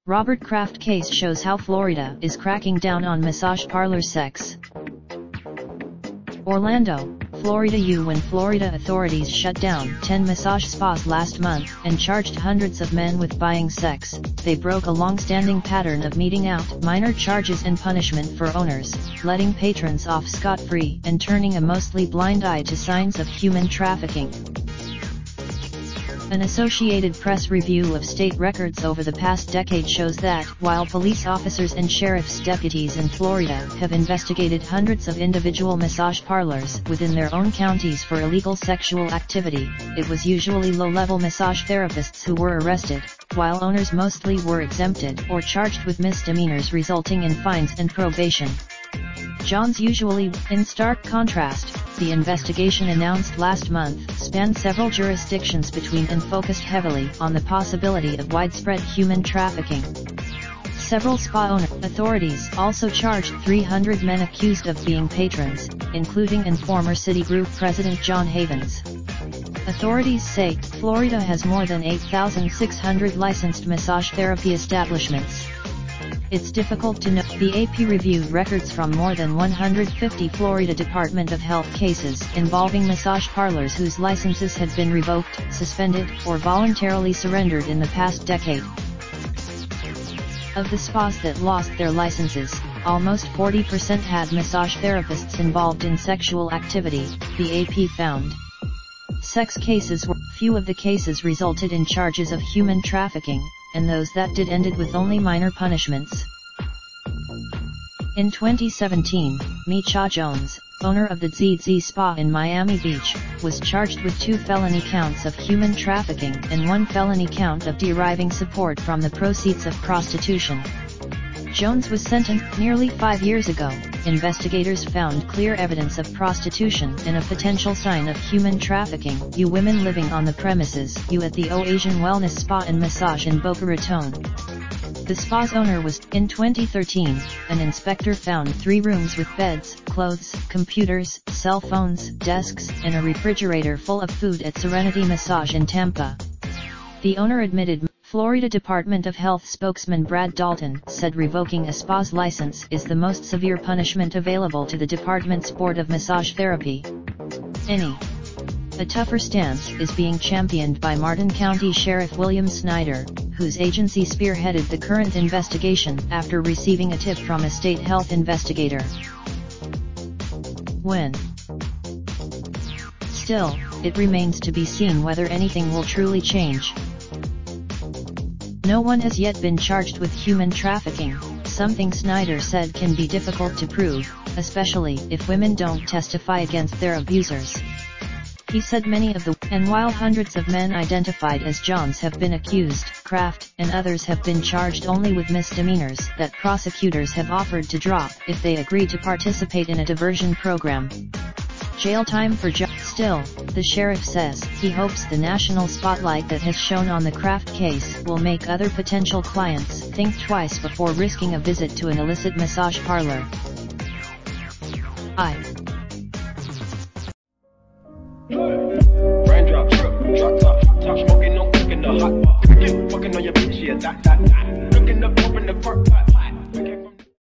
Robert Kraft case shows how Florida is cracking down on massage parlor sex. Orlando, Florida. When Florida authorities shut down 10 massage spas last month and charged hundreds of men with buying sex, they broke a long-standing pattern of meting out minor charges and punishment for owners, letting patrons off scot-free and turning a mostly blind eye to signs of human trafficking. An Associated Press review of state records over the past decade shows that, while police officers and sheriff's deputies in Florida have investigated hundreds of individual massage parlors within their own counties for illegal sexual activity, it was usually low-level massage therapists who were arrested, while owners mostly were exempted or charged with misdemeanors resulting in fines and probation. John's usually, in stark contrast, the investigation announced last month spanned several jurisdictions between and focused heavily on the possibility of widespread human trafficking. Several spa owner authorities also charged 300 men accused of being patrons, including and former Citigroup President John Havens. Authorities say Florida has more than 8,600 licensed massage therapy establishments. It's difficult to know. The AP reviewed records from more than 150 Florida Department of Health cases involving massage parlors whose licenses had been revoked, suspended, or voluntarily surrendered in the past decade. Of the spas that lost their licenses, almost 40% had massage therapists involved in sexual activity, the AP found. Sex cases were few. Of the cases resulted in charges of human trafficking, and those that did ended with only minor punishments. In 2017, Micha Jones, owner of the ZZ Spa in Miami Beach, was charged with 2 felony counts of human trafficking and 1 felony count of deriving support from the proceeds of prostitution. Jones was sentenced nearly 5 years ago. Investigators found clear evidence of prostitution and a potential sign of human trafficking. Women living on the premises. At the Asian Wellness Spa and Massage in Boca Raton. The spa's owner was. In 2013, an inspector found 3 rooms with beds, clothes, computers, cell phones, desks, and a refrigerator full of food at Serenity Massage in Tampa. The owner admitted. Florida Department of Health spokesman Brad Dalton said revoking a spa's license is the most severe punishment available to the department's Board of Massage Therapy. A tougher stance is being championed by Martin County Sheriff William Snyder, whose agency spearheaded the current investigation after receiving a tip from a state health investigator. Still, it remains to be seen whether anything will truly change. No one has yet been charged with human trafficking, something Snyder said can be difficult to prove, especially if women don't testify against their abusers. He said and while hundreds of men identified as Johns have been accused, Kraft and others have been charged only with misdemeanors that prosecutors have offered to drop if they agree to participate in a diversion program. Jail time for John. Still, the sheriff says he hopes the national spotlight that has shone on the Kraft case will make other potential clients think twice before risking a visit to an illicit massage parlor. Raindrop, drop top, smoking, no cooking the hot pot. Fucking on your bitch, yeah, that. Looking up, open the park pot.